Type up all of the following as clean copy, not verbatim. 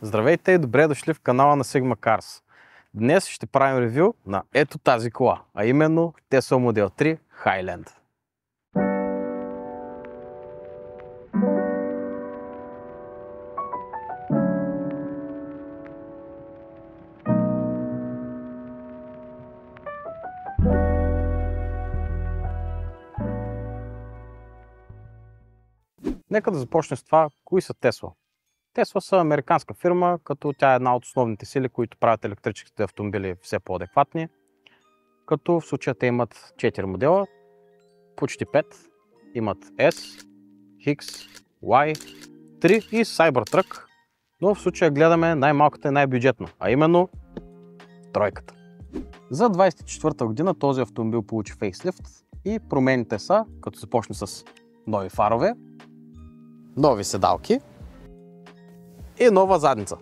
Здравейте и добре дошли в канала на Sigma Cars. Днес ще правим ревю на ето тази кола, а именно Tesla Model 3 Highland. Нека да започнем с това, кои са Tesla. Tesla са американска фирма, като тя е една от основните сили, които правят електрическите автомобили все по-адекватни. Като в случая те имат 4 модела, почти 5. Имат S, X, Y, 3 и Cybertruck. Но в случая гледаме най-малката и най-бюджетна, а именно тройката. За 24-та година този автомобил получи фейслифт и промените са, като започне с нови фарове, нови седалки и нова задница.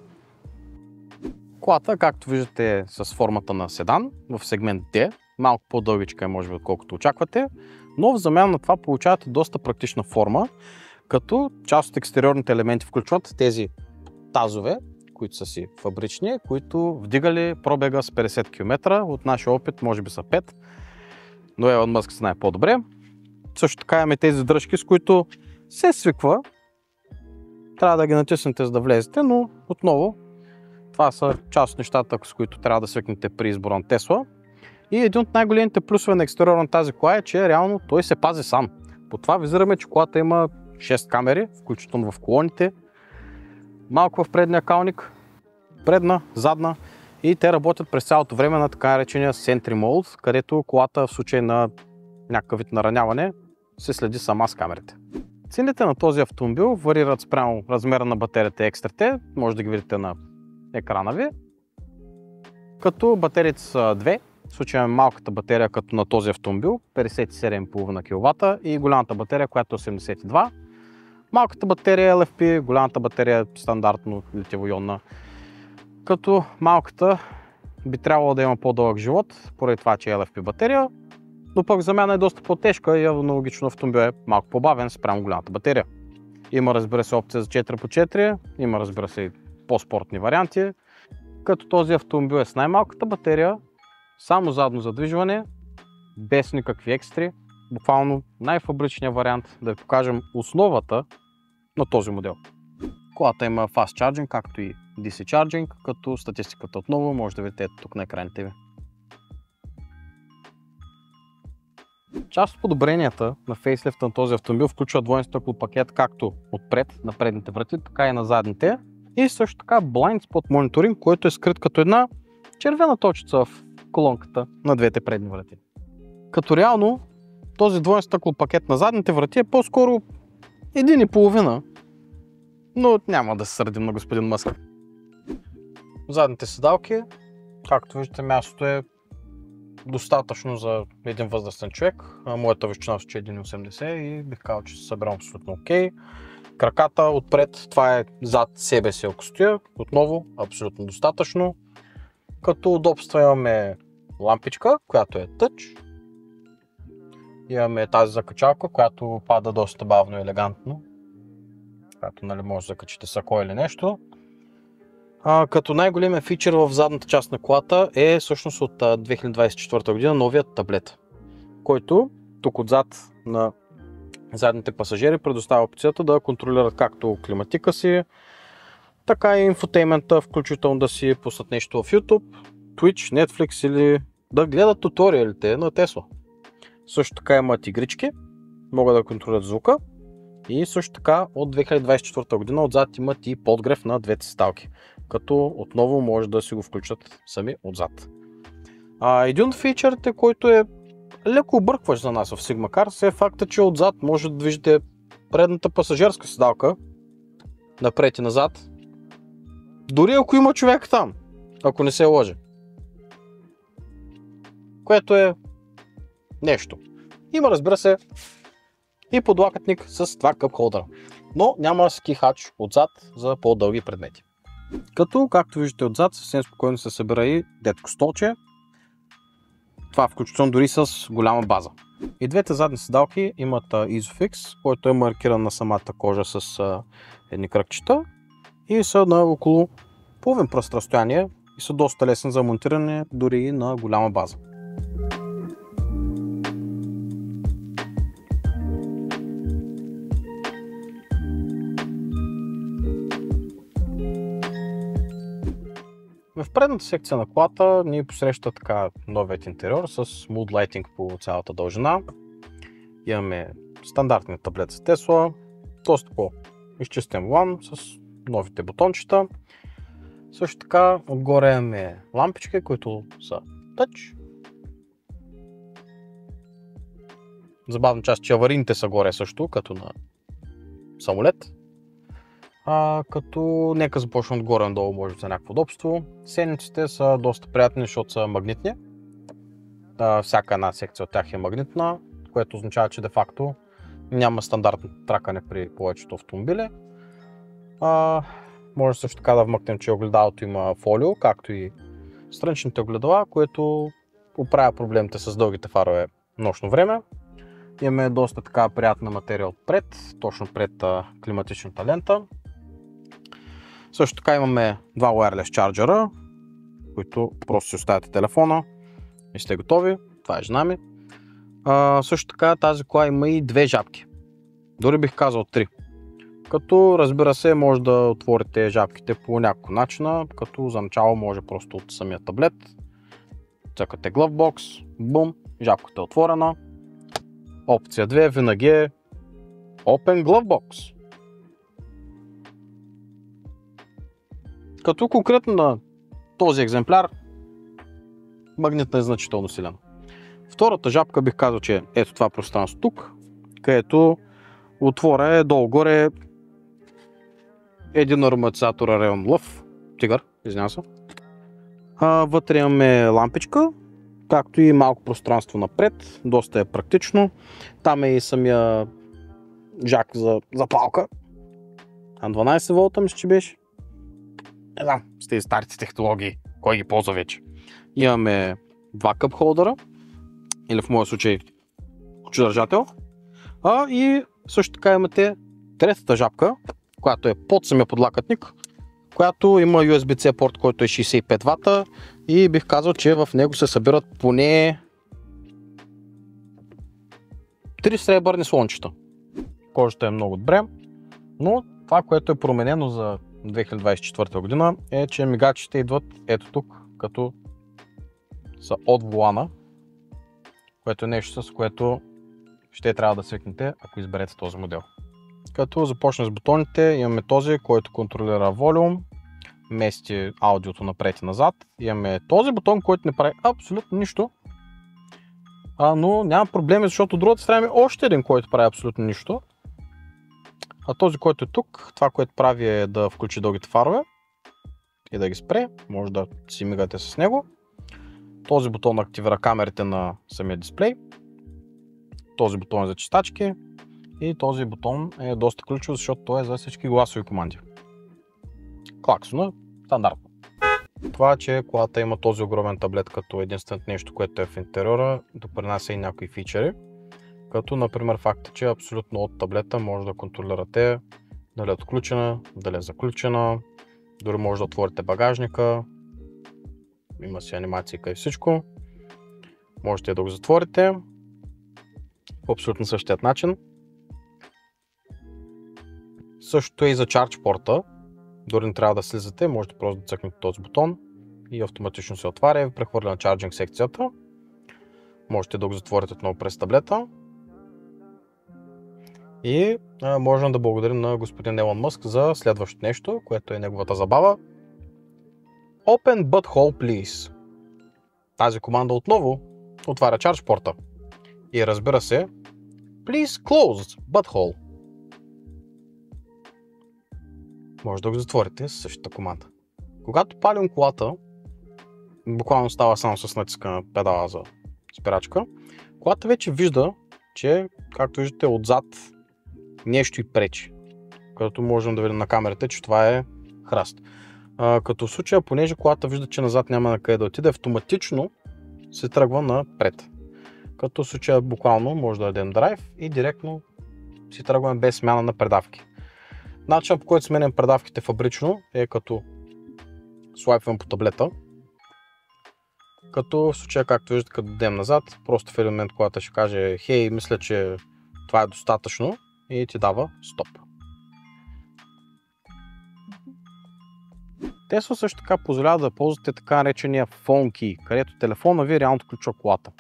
Колата, както виждате, е с формата на седан в сегмент D, малко по-дългичка е може би отколкото очаквате, но в замяна на това получавате доста практична форма, като част от екстериорните елементи включват тези тазове, които са си фабрични, които вдигали пробега с 50 км, от нашия опит може би са 5, но Елън Мъск знае по-добре. Също така имаме тези дръжки, с които се свиква. Трябва да ги натиснете, за да влезете, но отново това са част от нещата, с които трябва да свикнете при избора на Tesla. И един от най-големите плюсове на екстериора на тази кола е, че реално той се пази сам. По това визираме, че колата има 6 камери, включително в колоните, малко в предния калник, предна, задна, и те работят през цялото време на така наречения Sentry Mode, където колата в случай на някакъв вид нараняване се следи сама с камерите. Цените на този автомобил варират спрямо размера на батерията и екстрите, може да ги видите на екрана ви. Като батериите са две, в случая малката батерия като на този автомобил 57,5 кВт и голямата батерия, която е 82. Малката батерия е LFP, голямата батерия е стандартно литиево-ионна. Като малката би трябвало да има по-дълъг живот, поради това, че е LFP батерия, но пък замяна е доста по-тежка и аналогично автомобил е малко по-бавен спрямо голямата батерия. Има, разбира се, опция за 4x4, има, разбира се, и по-спортни варианти, като този автомобил е с най-малката батерия, само задно задвижване, без никакви екстри, буквално най-фабричният вариант, да ви покажем основата на този модел. Колата има Fast Charging, както и DC Charging, като статистиката отново може да видите тук на екраните ви. Част от подобренията на фейслифта на този автомобил включва двоен стъклопакет както отпред на предните врати, така и на задните. И също така Blind Spot мониторинг, който е скрит като една червена точица в колонката на двете предни врати. Като реално този двоен стъклопакет на задните врати е по-скоро 1,5, но няма да се сърдим на господин Мъск. Задните седалки, както виждате, мястото е достатъчно за един възрастен човек. Моята височина е 1,80 и бих казал, че се събирам абсолютно окей. Краката отпред, това е зад себе си, ако стоя, отново абсолютно достатъчно. Като удобство имаме лампичка, която е тъч. Имаме тази закачалка, която пада доста бавно и елегантно. Която може да закачите сако или нещо. Като най-големият фичър в задната част на колата е всъщност от 2024 година новият таблет, който тук отзад на задните пасажири предоставя опцията да контролират както климатика си, така и инфотеймента, включително да си пуснат нещо в YouTube, Twitch, Netflix или да гледат туториалите на Tesla. Също така имат игрички, могат да контролират звука и също така от 2024 година отзад имат и подгрев на двете седалки, като отново може да си го включат сами отзад. Един от фичърите, който е леко объркващ за нас в Sigma Cars е факта, че отзад може да движите предната пасажирска седалка напред и назад, дори ако има човек там, ако не се лъже. Което е нещо. Има, разбира се, и подлакътник с два къп холдера, но няма ски хач отзад за по-дълги предмети. Като, както виждате отзад, съвсем спокойно се събира и детско столче. Това включително дори с голяма база. И двете задни седалки имат Isofix, който е маркиран на самата кожа с едни кръгчета и са на около половин пръст разстояние и са доста лесни за монтиране дори и на голяма база. В предната секция на колата ни посреща така новият интериор с Mood Lighting по цялата дължина. Имаме стандартния таблет с Tesla, доста по-изчистен волан с новите бутончета. Също така отгоре имаме лампички, които са Touch. Забавна част, че аварийните са горе също, като на самолет. Като нека започнем отгоре надолу, може за някакво удобство. Седниците са доста приятни, защото са магнитни. Всяка една секция от тях е магнитна, което означава, че де-факто няма стандартно тракане при повечето автомобили. Може също така да вмъкнем, че огледалото има фолио, както и страничните огледала, което оправя проблемите с дългите фарове нощно време. Имаме доста така приятна материя отпред, точно пред климатичната лента. Също така имаме два wireless чарджера, които просто си оставяте телефона и сте готови. Това е жена ми. Също така тази кола има и две жабки. Дори бих казал три. Като разбира се, може да отворите жабките по няколко начина, като за начало може просто от самия таблет. Цъкате Glovebox, бум, жабката е отворена. Опция 2 винаги е Open Glovebox. Като конкретно на този екземпляр магнитът е значително силен. Втората жабка бих казал, че ето това пространство тук, където отвора е долу-горе един ароматизатор Aeon Love, тигър, извинявам се. Вътре имаме лампичка, както и малко пространство напред, доста е практично. Там е и самия жак за запалка. 12 волта мисля, че беше. Не знам, с тези старите технологии, кой ги ползва вече. Имаме два къп холдера, или в моя случай ключодържател. И също така имате третата жабка, която е под самия подлакътник, която има USB-C порт, който е 65 вата и бих казал, че в него се събират поне 3 сребърни слончета. Кожата е много добре, но това, което е променено за 2024 година е, че мигачите идват ето тук, като са от волана, което е нещо, с което ще трябва да свикнете, ако изберете този модел. Като започнем с бутоните, имаме този, който контролира волюм, мести аудиото напред и назад. Имаме този бутон, който не прави абсолютно нищо, но няма проблеми, защото от другата страна има още един, който прави абсолютно нищо. А този, който е тук, това, което прави е да включи дългите фарове и да ги спре. Може да си мигате с него. Този бутон активира камерите на самия дисплей. Този бутон е за чистачки. И този бутон е доста ключов, защото той е за всички гласови команди. Клаксона, стандартно. Това, че колата има този огромен таблет като единственото нещо, което е в интериора, допринася и някои фичери. Като, например, факта, че абсолютно от таблета може да контролирате дали е отключена, дали е заключена, дори може да отворите багажника, има си анимация и всичко. Можете да го затворите по абсолютно същият начин. Същото е и за Charge порта. Дори не трябва да слизате, можете просто да цъкнете този бутон и автоматично се отваря и ви прехвърля на чарджинг секцията. Можете да го затворите отново през таблета. И можем да благодарим на господин Елон Мъск за следващото нещо, което е неговата забава. Open Butthole Please. Тази команда отново отваря Charge порта. И разбира се, Please Close Butthole. Може да го затворите с същата команда. Когато палим колата, буквално става само с натиска на педала за спирачка, колата вече вижда, че, както виждате, отзад нещо и пречи. Като можем да видим на камерата, че това е храст. Като в случая, понеже колата вижда, че назад няма на къде да отиде, автоматично се тръгва напред. Като в случая буквално може да дадем драйв и директно си тръгваме без смяна на предавки. Начинът, по който сменям предавките фабрично, е като слайпвам по таблета. Като в случая, както виждате, като дадем назад, просто в един момент колата ще каже хей, мисля, че това е достатъчно и ти дава стоп. Tesla също така позволява да ползвате така наречения phone key, където телефона ви реално отключва колата.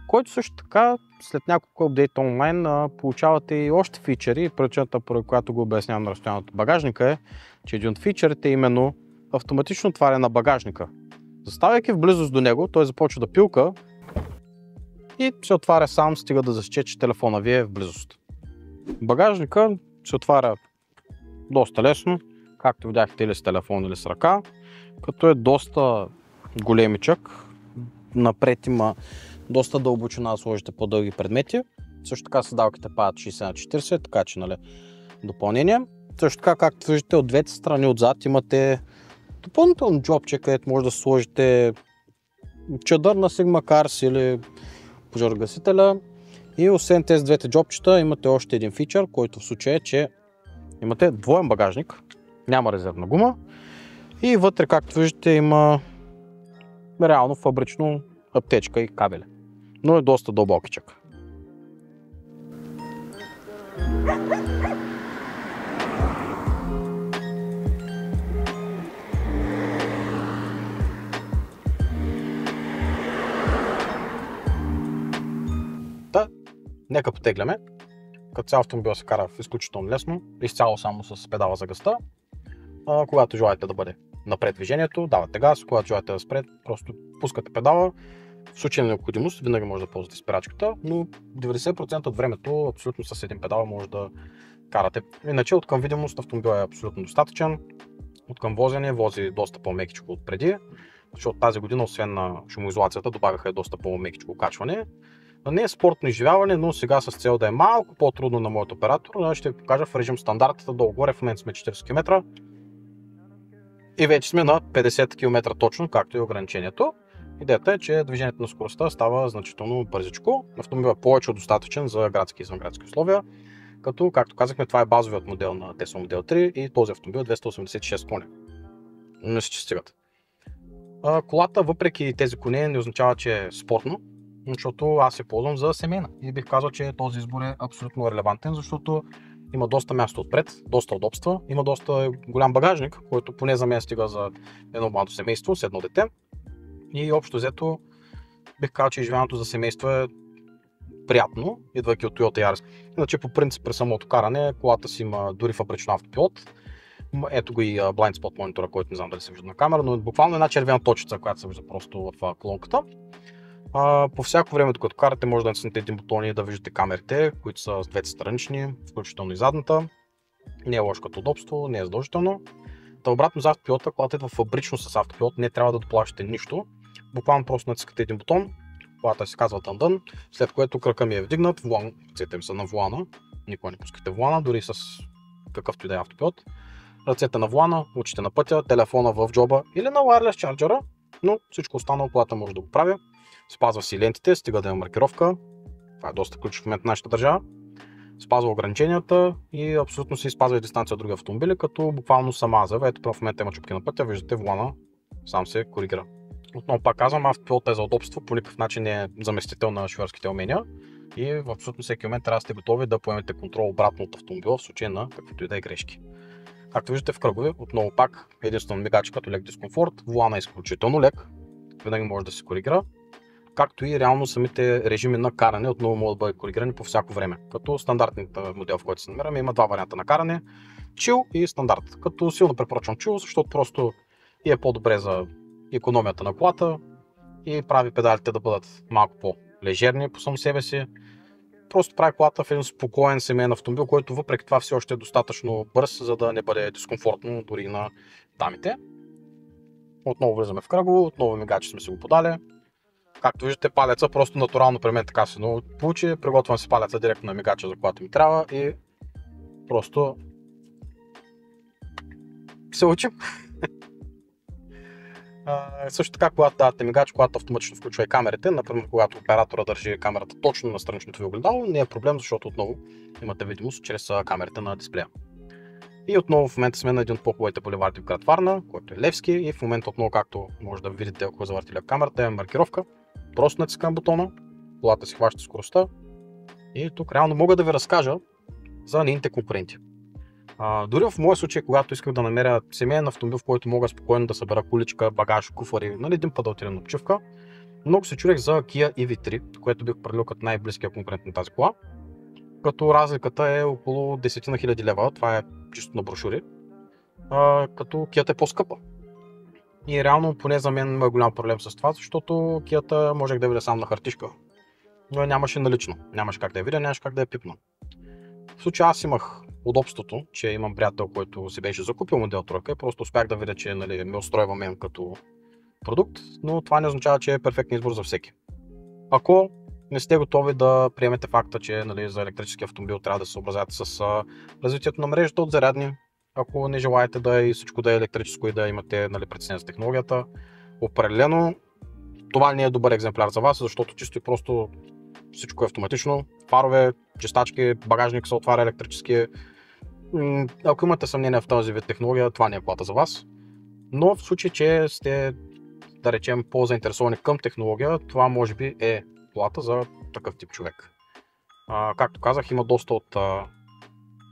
Който също така, след няколко апдейта онлайн, получавате и още фичери. Причината, поради която го обяснявам на разстоянието багажника е, че един от фичерите е именно автоматично отваряне на багажника. Заставайки в близост до него, той започва да пилка и се отваря сам, стига да засече, че телефона ви е в близост. Багажника се отваря доста лесно, както видяхте, или с телефон, или с ръка, като е доста големичък. Напред има доста дълбочина да сложите по-дълги предмети. Също така седалките падат 60/40, така че допълнение. Също така, както виждате, от двете страни отзад имате допълнително джобче, където може да сложите чадър на Sigma Cars или пожарогасителя. И освен тези двете джобчета имате още един фичър, който в случая е, че имате двоен багажник, няма резервна гума и вътре, както виждате, има реално фабрично аптечка и кабели, но е доста дълбокичък. Нека потегляме. Като цял автомобил се кара изключително лесно, изцяло само с педала за газта. Когато желаете да бъде напред движението, давате газ, когато желаете да спрете, просто пускате педала. В случай на необходимост винаги може да ползвате спирачката, но 90% от времето абсолютно с един педал може да карате. Иначе от към видимост автомобилът е абсолютно достатъчен. От към возене вози доста по-мекичко от преди, защото тази година, освен на шумоизолацията, добавяха и доста по-мекичко качване. Не е спортно изживяване, но сега с цел да е малко по-трудно на моят оператор, ще ви покажа в режим стандартата долу-горе. В момента сме 40 км и вече сме на 50 км точно, както и ограничението. Идеята е, че движението на скоростта става значително бързичко. Автомобилът е повече от достатъчен за градски и извънградски условия, като, както казахме, това е базовият модел на Tesla Model 3 и този автомобил е 286 коня. Не се стигат. Колата, въпреки тези коне, не означава, че е спортно, защото аз се ползвам за семейна и бих казал, че този избор е абсолютно релевантен, защото има доста място отпред, доста удобства, има доста голям багажник, който поне за мен стига за едно младо семейство с едно дете. И общо взето бих казал, че изживяването за семейство е приятно, идвайки от Toyota Yaris. Иначе по принцип при самото каране колата си има дори фабричен автопилот. Ето го и blind spot монитора, който не знам дали се вижда на камера, но буквално една червена точица, която се вижда просто в колонката. По всяко време, докато карате, може да натиснете един бутон и да виждате камерите, които са с двете странични, включително и задната. Не е лошо като удобство, не е задължително. Та обратно за автопилота, колата идва фабрично с автопилот, не трябва да доплащате нищо. Буквално просто натискате един бутон, колата се казва Тандън, след което кръка ми е вдигнат, ръцете ми са на волана, никога не пускате волана, дори с какъвто и да е автопилот. Ръцете на волана, очите на пътя, телефона в джоба или на wireless чарджера, но всичко останало колата може да го прави. Спазва си лентите, стига да има маркировка. Това е доста ключов момент в нашата държава. Спазва ограниченията и абсолютно си спазва и дистанция от други автомобили, като буквално сама зава. Ето в момента има чупки на пътя, виждате волана сам се коригира. Отново пак казвам, автопилотът е за удобство, по никакъв начин не е заместител на шофьорските умения и в абсолютно всеки момент трябва да сте готови да поемете контрол обратно от автомобила в случай на каквито и да е грешки. Както виждате в кръгове, отново пак единствено мигач като лек дискомфорт, волана е изключително лек, винаги може да се коригира, както и реално самите режими на каране отново могат да бъдат коригирани по всяко време. Като стандартният модел, в който се намираме, има два варианта на каране, чил и стандарт. Като силно препоръчвам чил, защото просто и е по-добре за икономията на колата и прави педалите да бъдат малко по-лежерни по само себе си. Просто прави колата в един спокоен семейен автомобил, който въпреки това все още е достатъчно бърз, за да не бъде дискомфортно дори на дамите. Отново влизаме в кръгово, отново мигачи сме си го подали. Както виждате, палеца просто натурално при мен така се много получи. Приготвям си палеца директно на мигача, за когато ми трябва и просто се учим. Също така, когато давате мигач, когато автоматично включва и камерите, например, когато оператора държи камерата точно на страничното ви огледало, не е проблем, защото отново имате видимост чрез камерите на дисплея. И отново в момента сме на един от по-хубавите булеварди в град Варна, който е Левски, и в момента отново, както може да видите, ако завъртили камерата, е маркировка. Просто натискам бутона, колата си хваща скоростта и тук реално мога да ви разкажа за нейните конкуренти. Дори в моя случай, когато исках да намеря семейен автомобил, в който мога спокойно да събера количка, багаж, куфари, нали, един път да отида на почивка, много се чудех за Kia EV3, което бих определил като най-близкия конкурент на тази кола. Като разликата е около 10 000 лева, това е чисто на брошури, като Kia е по-скъпа. И реално, поне за мен има голям проблем с това, защото Kia можех да видя само на хартишка, но нямаше налично, нямаше как да я видя, нямаше как да я пипна. В случая аз имах удобството, че имам приятел, който си беше закупил модел тройка и просто успях да видя, че нали, ме устройва мен като продукт, но това не означава, че е перфектен избор за всеки. Ако не сте готови да приемете факта, че нали, за електрически автомобил трябва да се съобразявате с развитието на мрежата от зарядни, ако не желаете да и всичко да е електрическо и да имате нали, преценение за технологията, определено това не е добър екземпляр за вас, защото чисто и просто всичко е автоматично. Фарове, чистачки, багажник се отваря електрически. Ако имате съмнение в този вид технология, това не е колата за вас. Но в случай, че сте, да речем, по-заинтересовани към технология, това може би е колата за такъв тип човек. Както казах, има доста от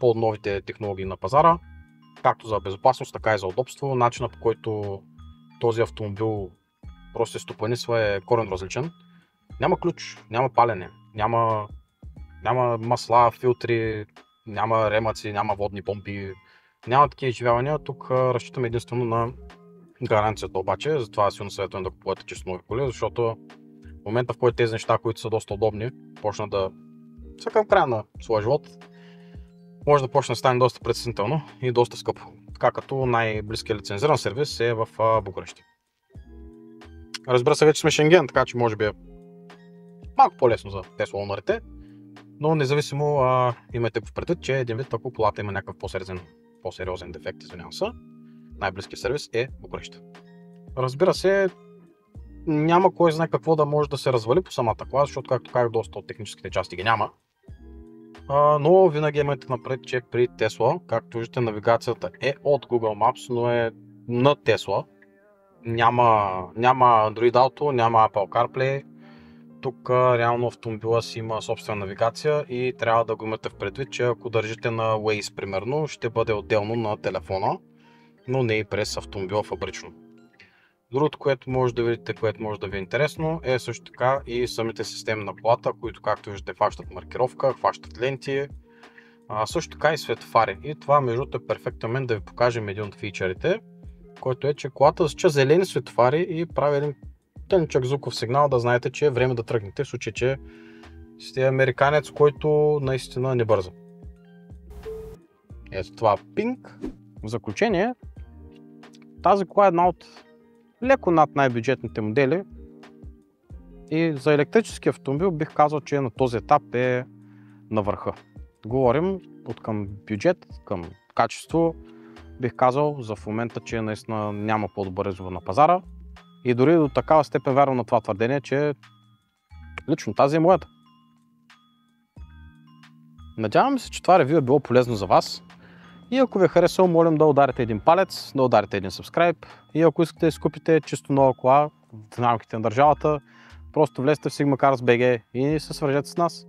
по-новите технологии на пазара, както за безопасност, така и за удобство. Начинът, по който този автомобил просто се стопанисва е коренно различен. Няма ключ, няма палене, няма масла, филтри, няма ремъци, няма водни помпи, няма такива изживявания. Тук разчитаме единствено на гаранцията обаче, затова силно съветвам да купувате чисто нови коли, защото в момента, в който тези неща, които са доста удобни, почнат да са към края на своя живот, може да почне да стане доста притеснително и доста скъпо. Така като най-близкият лицензиран сервис е в Букурещ. Разбира се, вече сме Шенген, така че може би е малко по-лесно за Tesla онорите, но независимо имайте в предвид, че един вид, ако колата има някакъв по-сериозен дефект, извинявам се, най-близкият сервис е Букурещ. Разбира се, няма кой знае какво да може да се развали по самата кола, защото както казах, доста от техническите части ги няма. Но винаги имайте напред, че при Tesla, както виждате, навигацията е от Google Maps, но е на Tesla. Няма Android Auto, няма Apple CarPlay. Тук реално автомобила си има собствена навигация и трябва да го имате в предвид, че ако държите на Waze примерно, ще бъде отделно на телефона, но не и през автомобила фабрично. Другото, което може да видите, което може да ви е интересно, е също така и самите системи на колата, които както виждате хващат маркировка, хващат ленти, също така и светофари. И това между другото е перфектен момент да ви покажем един от фичърите, който е, че колата засича зелени светофари и прави един тънчък звуков сигнал да знаете, че е време да тръгнете, в случай, че сте американец, който наистина не бърза. Ето това пинг. В заключение, тази кола е една от леко над най-бюджетните модели и за електрически автомобил бих казал, че на този етап е на върха. Говорим от към бюджет, към качество, бих казал за в момента, че наистина няма по-добър избор на пазара и дори до такава степен вярвам на това твърдение, че лично тази е моята. Надявам се, че това ревю е било полезно за вас. И ако ви е харесало, молим да ударите един палец, да ударите един subscribe. И ако искате да си купите чисто нова кола в рамките на държавата, просто влезте в SigmaCars.bg и се свържете с нас.